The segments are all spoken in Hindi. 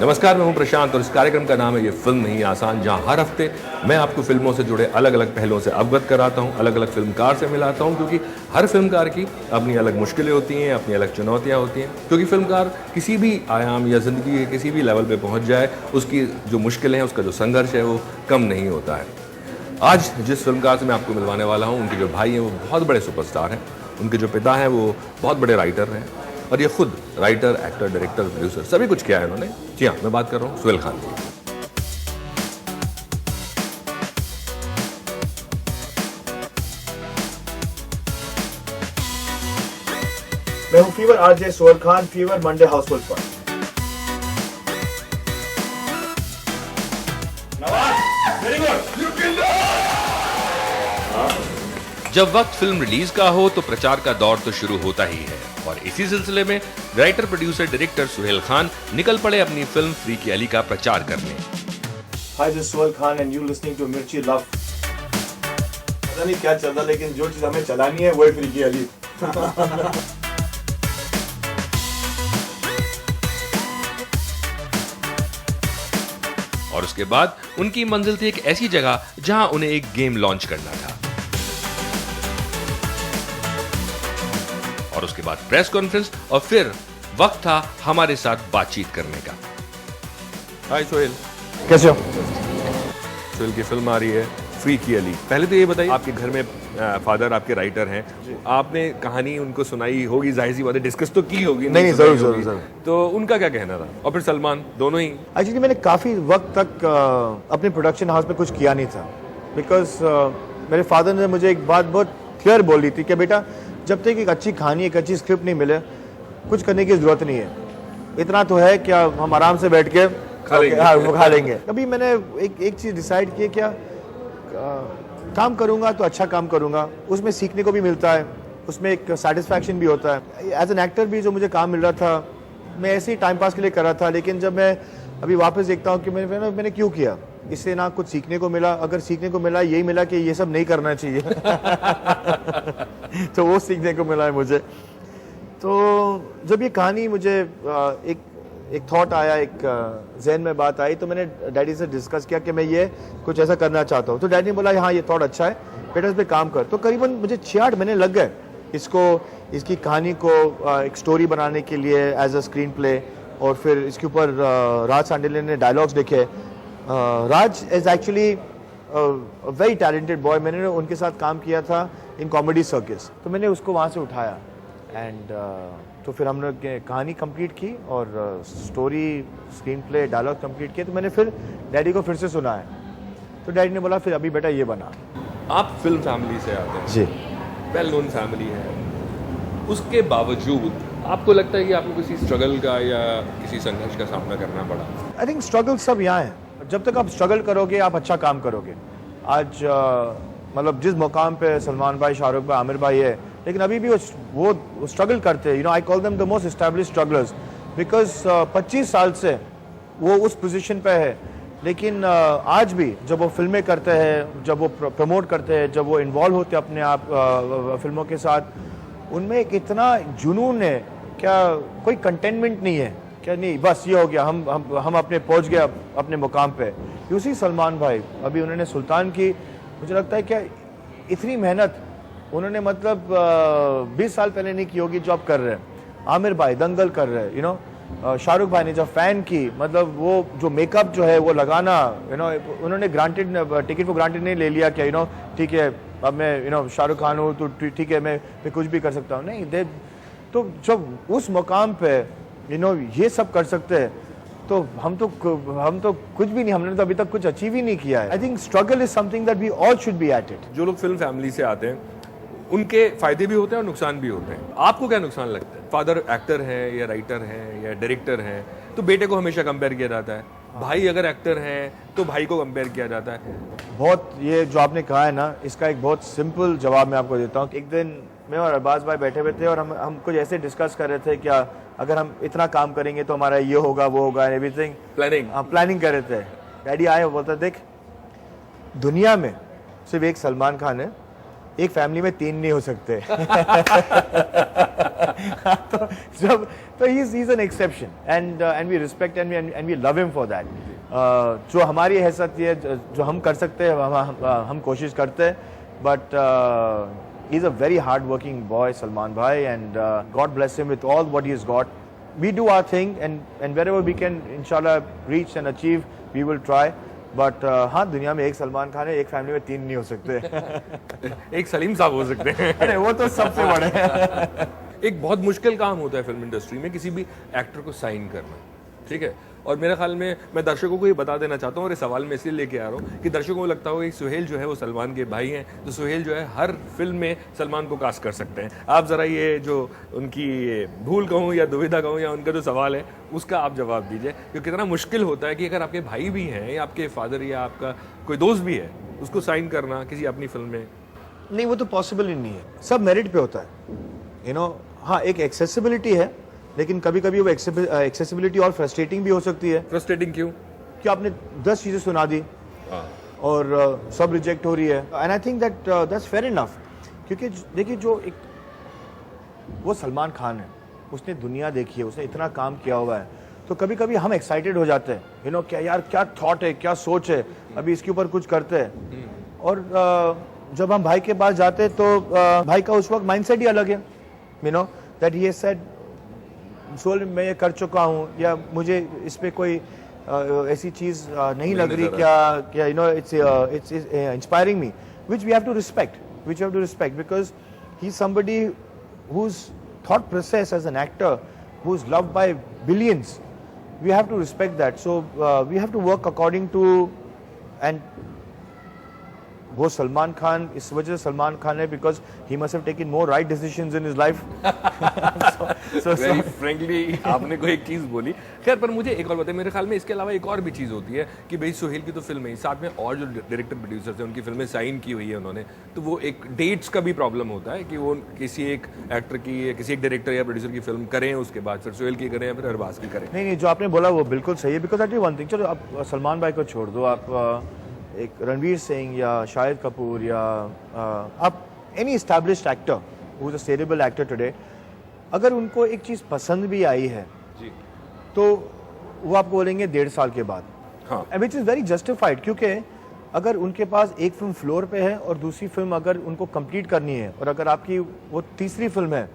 नमस्कार, मैं हूं प्रशांत और इस कार्यक्रम का नाम है ये फिल्म नहीं आसान, जहां हर हफ्ते मैं आपको फिल्मों से जुड़े अलग अलग पहलुओं से अवगत कराता हूं, अलग अलग फिल्मकार से मिलाता हूं, क्योंकि हर फिल्मकार की अपनी अलग मुश्किलें होती हैं, अपनी अलग चुनौतियां होती हैं। क्योंकि फिल्मकार किसी भी आयाम या ज़िंदगी के किसी भी लेवल पर पहुँच जाए, उसकी जो मुश्किलें हैं, उसका जो संघर्ष है वो कम नहीं होता है। आज जिस फिल्मकार से मैं आपको मिलवाने वाला हूँ, उनके जो भाई हैं वो बहुत बड़े सुपरस्टार हैं, उनके जो पिता हैं वो बहुत बड़े राइटर हैं और ये खुद राइटर, एक्टर, डायरेक्टर, प्रोड्यूसर सभी कुछ किया है इन्होंने। जी हाँ, मैं बात कर रहा हूँ सुहेल खान की। मैं हूँ fever RJ Suhail Khan, fever Monday housefull पर। जब वक्त फिल्म रिलीज का हो तो प्रचार का दौर तो शुरू होता ही है और इसी सिलसिले में writer, producer, director Suhail Khan निकल पड़े अपनी फिल्म फ्री की अली का प्रचार करने। Hi, this Suhail Khan and you listening to Mirchi love. पता नहीं क्या चल रहा, लेकिन जो चीज हमें चलानी है वो है फ्री की अली। और उसके बाद उनकी मंजिल थी एक ऐसी जगह जहां उन्हें एक गेम लॉन्च करना था और उसके बाद प्रेस कॉन्फ्रेंस और फिर वक्त था हमारे साथ बातचीत करने का। हाय सुहेल, कैसे हो? सुहेल की फिल्म आ रही है फ्री की अली। पहले तो ये बताइए, आपके घर में फादर आपके राइटर हैं, आपने कहानी उनको सुनाई होगी, जाहिर सी बात है डिस्कस तो की होगी। नहीं, जरूर। तो उनका क्या कहना था? और फिर सलमान, दोनों ही? एक्चुअली मैंने काफी वक्त तक अपने प्रोडक्शन हाउस में कुछ किया नहीं था, बिकॉज मेरे फादर ने मुझे एक बात बहुत क्लियर बोली थी कि बेटा, जब तक एक अच्छी कहानी, एक अच्छी स्क्रिप्ट नहीं मिले, कुछ करने की जरूरत नहीं है। इतना तो है क्या हम आराम से बैठ के खा लेंगे। कभी मैंने एक चीज डिसाइड की, क्या काम करूंगा तो अच्छा काम करूंगा, उसमें सीखने को भी मिलता है, उसमें एक सेटिस्फैक्शन भी होता है। एज एन एक्टर भी जो मुझे काम मिल रहा था, मैं ऐसे ही टाइम पास के लिए कर रहा था, लेकिन जब मैं अभी वापस देखता हूँ कि मैंने क्यों किया, इससे ना कुछ सीखने को मिला। अगर सीखने को मिला, यही मिला कि ये सब नहीं करना चाहिए। तो वो सीखने को मिला है मुझे। तो जब ये कहानी मुझे एक थॉट आया, एक जहन में बात आई, तो मैंने डैडी से डिस्कस किया कि मैं ये कुछ ऐसा करना चाहता हूँ। तो डैडी ने बोला हाँ ये थॉट अच्छा है बेटा, इस पे काम कर। तो करीबन मुझे 6-8 महीने लग गए इसकी कहानी को एक स्टोरी बनाने के लिए एज अ स्क्रीन प्ले, और फिर इसके ऊपर राज सांडिल्य ने डायलॉग्स लिखे। Raj is actually very talented boy. मैंने उनके साथ काम किया था इन कॉमेडी सर्कस, तो मैंने उसको वहाँ से उठाया एंड तो फिर हमने कहानी कंप्लीट की और story, screenplay, dialogue complete किए। तो मैंने फिर डैडी को फिर से सुनाया, तो डैडी ने बोला फिर अभी बेटा ये बना। आप फिल्म फैमिली से आते हैं जी, वेल नोन फैमिली है, उसके बावजूद आपको लगता है कि आपको किसी स्ट्रगल का या किसी संघर्ष का सामना करना पड़ा? आई थिंक स्ट्रगल सब यहाँ है। जब तक आप स्ट्रगल करोगे, आप अच्छा काम करोगे। आज मतलब जिस मुकाम पे सलमान भाई, शाहरुख भाई, आमिर भाई है, लेकिन अभी भी वो स्ट्रगल करते हैं। You know, I call them the most established strugglers, because 25 साल से वो उस पोजीशन पे है। लेकिन आज भी जब वो फिल्में करते हैं, जब वो प्रमोट करते हैं, जब वो इन्वॉल्व होते हैं अपने आप फिल्मों के साथ, उनमें एक इतना जुनून है, क्या कोई कंटेनमेंट नहीं है, क्या नहीं बस ये हो गया, हम अपने पहुंच गए अपने मुकाम पे। उसी सलमान भाई, अभी उन्होंने सुल्तान की, मुझे लगता है क्या इतनी मेहनत उन्होंने मतलब 20 साल पहले नहीं की होगी जो आप कर रहे हैं। आमिर भाई दंगल कर रहे हैं, यू नो। शाहरुख भाई ने जब फैन की, मतलब वो जो मेकअप जो है वो लगाना, यू नो, उन्होंने ग्रांटेड टिकट को ग्रांटेड नहीं ले लिया कि यू नो ठीक है अब मैं यू नो शाहरुख खान हूँ तो ठीक है मैं कुछ भी कर सकता हूँ। नहीं, दे तो जब उस मुकाम पे यू नो ये सब कर सकते हैं, तो हम तो कुछ भी नहीं, हमने तो अभी तक कुछ अचीव ही नहीं किया है। I think struggle is something that we all should be at it. जो लोग फिल्म फैमिली से आते हैं उनके फायदे भी होते हैं और नुकसान भी होते हैं। आपको क्या नुकसान लगता है? फादर एक्टर है या राइटर है या डायरेक्टर है तो बेटे को हमेशा कंपेयर किया जाता है, भाई अगर एक्टर हैं तो भाई को कंपेयर किया जाता है। बहुत, ये जो आपने कहा है ना, इसका एक बहुत सिंपल जवाब मैं आपको देता हूँ। एक दिन मैं और अरबाज भाई बैठे हुए थे और हम कुछ ऐसे डिस्कस कर रहे थे, क्या अगर हम इतना काम करेंगे तो हमारा ये होगा, वो होगा, एवरीथिंग प्लानिंग कर रहे थे। डैडी आए, बोलता देख दुनिया में सिर्फ एक सलमान खान है, एक फैमिली में 3 नहीं हो सकते। तो he is an exception and we respect and we love him for that. जो हमारी हैसियत है, जो हम कर सकते हैं हम कोशिश करते हैं, but he is a very hard working boy Salman भाई, and God bless him with all what he has got. We do our thing, and wherever we can inshallah reach and achieve, we will try. But हाँ, दुनिया में एक सलमान खान है, एक फैमिली में 3 नहीं हो सकते। एक सलीम साहब हो सकते हैं। अरे वो तो सबसे बड़े हैं। एक बहुत मुश्किल काम होता है फिल्म इंडस्ट्री में किसी भी एक्टर को साइन करना, ठीक है। और मेरे ख्याल में मैं दर्शकों को ये बता देना चाहता हूँ, और ये सवाल मैं इसलिए लेके आ रहा हूँ कि दर्शकों को लगता हो कि सुहेल जो है वो सलमान के भाई हैं, तो सुहेल जो है हर फिल्म में सलमान को कास्ट कर सकते हैं। आप ज़रा ये जो उनकी भूल कहूँ या दुविधा कहूँ या उनका जो सवाल है उसका आप जवाब दीजिए, क्योंकि कितना मुश्किल होता है कि अगर आपके भाई भी हैं या आपके फादर या आपका कोई दोस्त भी है, उसको साइन करना किसी अपनी फिल्म में। नहीं, वो तो पॉसिबल ही नहीं है, सब मेरिट पे होता है, यू नो। हाँ, एक एक्सेसिबिलिटी है, लेकिन कभी कभी वो एक्सेसिबिलिटी और फ्रस्ट्रेटिंग भी हो सकती है। फ्रस्ट्रेटिंग क्यों? कि आपने 10 चीजें सुना दी और सब रिजेक्ट हो रही है, and I think that's fair enough. क्योंकि देखिए, जो एक वो सलमान खान है, उसने दुनिया देखी है, उसने इतना काम किया हुआ है, तो कभी कभी हम एक्साइटेड हो जाते हैं, यू नो, क्या यार, क्या थॉट है, क्या सोच है, अभी इसके ऊपर कुछ करते हैं। और जब हम भाई के पास जाते हैं तो भाई का उस वक्त माइंडसेट ही अलग है, you know, that he has said सोल मैं ये कर चुका हूँ, या मुझे इस पे कोई ऐसी चीज नहीं लग रही, क्या you know, it's inspiring me, which we have to respect, because he is somebody whose thought process as an actor who is loved by billions. We have to respect that, so we have to work according to, and वो सलमान खान इस वजह से सलमान खान है because he must have taken more right decisions in his life. Very frankly आपने कोई एक चीज बोली। खैर, पर मुझे एक और बताइए, मेरे ख्याल में इसके अलावा एक और भी चीज होती है कि भाई सुहेल की तो फिल्म है, साथ में और जो डायरेक्टर प्रोड्यूसर्स हैं उनकी फिल्में साइन की हुई है उन्होंने, तो वो एक डेट्स का भी प्रॉब्लम होता है कि वो किसी एक एक्टर की या किसी एक डायरेक्टर या प्रोड्यूसर की फिल्म करें, उसके बाद फिर सुहेल की करें या फिर अरबाज की करें। नहीं, जो आपने बोला वो बिल्कुल सही है, बिकॉज आई वन थिंग, चलो आप सलमान भाई को छोड़ दो, आप एक रणवीर सिंह या शाहिद कपूर या आप any established actor who is a saleable actor today, अगर उनको एक चीज पसंद भी आई है जी, तो वो आपको बोलेंगे 1.5 साल के बाद, हाँ, विच इज वेरी जस्टिफाइड। क्योंकि अगर उनके पास एक फिल्म फ्लोर पे है और दूसरी फिल्म अगर उनको कंप्लीट करनी है, और अगर आपकी वो तीसरी फिल्म है,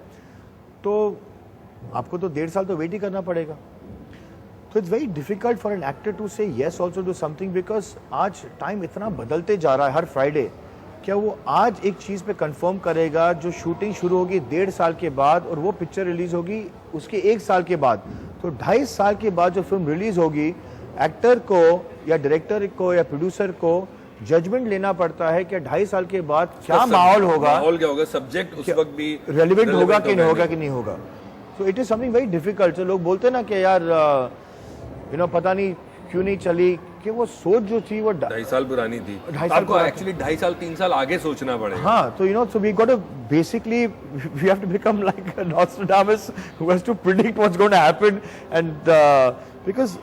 तो आपको तो 1.5 साल तो वेट ही करना पड़ेगा। तो it's very difficult for an actor to say yes also to something, because आज टाइम इतना बदलते जा रहा है हर फ्राइडे। क्या वो आज एक चीज़ पे कंफर्म करेगा जो शूटिंग शुरू होगी 1.5 साल के बाद और वो पिक्चर रिलीज होगी उसके 1 साल के बाद, तो 2.5 साल के बाद जो फिल्म रिलीज होगी, एक्टर को या डायरेक्टर को या प्रोड्यूसर को जजमेंट लेना पड़ता है कि 2.5 साल के बाद क्या माहौल होगा, माहौल क्या होगा, सब्जेक्ट उस वक्त भी रेलिवेंट होगा कि नहीं होगा। So it is something very difficult. जो लोग बोलते हैं ना कि यार यू नो पता नहीं क्यों नहीं चली, कि वो सोच जो थी वो 2.5 साल पुरानी थी, 2.5 साल आपको एक्चुअली 2.5 साल 3 साल आगे सोचना पड़ेगा। हाँ, तो you know, so we got to basically we have to become like Nostradamus who has to predict what's going to happen, and because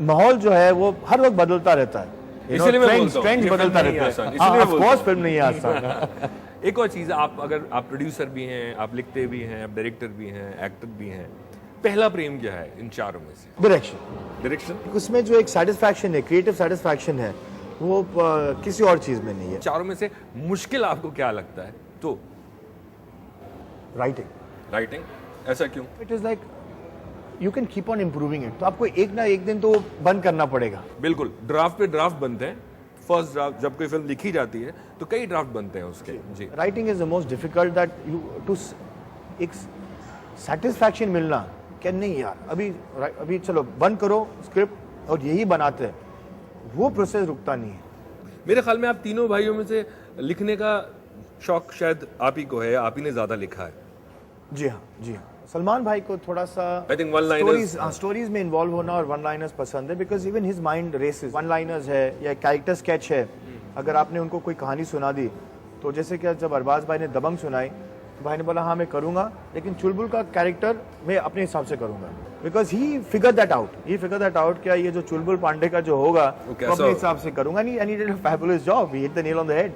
माहौल जो है वो हर वक्त बदलता रहता है, इसलिए मैं बोलता हूं ट्रेंड्स बदलता रहता है, इसलिए ऑफ कोर्स फिल्म नहीं है आसान। एक और चीज, अगर आप प्रोड्यूसर भी हैं, आप लिखते भी हैं, आप डायरेक्टर भी हैं, एक्टर भी हैं, पहला प्रेम क्या है इन चारों में से? डायरेक्शन। उसमें जो एक सेटिस्फैक्शन है, क्रिएटिव सेटिस्फैक्शन है, वो किसी और चीज में नहीं है। चारों में से मुश्किल आपको क्या लगता है? तो राइटिंग। ऐसा क्यों? It is like you can keep on improving it, तो आपको एक ना एक दिन तो बंद करना पड़ेगा। बिल्कुल, ड्राफ्ट पे ड्राफ्ट बनते हैं। फर्स्ट ड्राफ्ट जब कोई फिल्म लिखी जाती है तो कई ड्राफ्ट बनते हैं उसके। जी, writing is the most difficult, that you to एक सेटिस्फैक्शन मिलना क्या, नहीं यार अभी चलो बंद करो स्क्रिप्ट और यही बनाते हैं, वो प्रोसेस रुकता नहीं है। मेरे ख्याल में आप तीनों भाइयों में से लिखने का शौक शायद आप ही को है, आप ही ने ज्यादा लिखा है। जी हाँ। सलमान भाई को थोड़ा सा I think one-liners- स्टोरीज में इन्वॉल्व होना और वन लाइनर्स पसंद है, because even his mind races. One liners है या कैरेक्टर स्केच है, अगर आपने उनको कोई कहानी सुना दी, तो जैसे कि जब अरबाज भाई ने दबंग सुनाई, तो भाई ने बोला हाँ मैं करूंगा, लेकिन चुलबुल का कैरेक्टर मैं अपने हिसाब से करूंगा, because he figure that out क्या ये जो चुलबुल पांडे का जो होगा वो अपने हिसाब से करूंगा। And he did a fabulous job, he hit the nail on the head.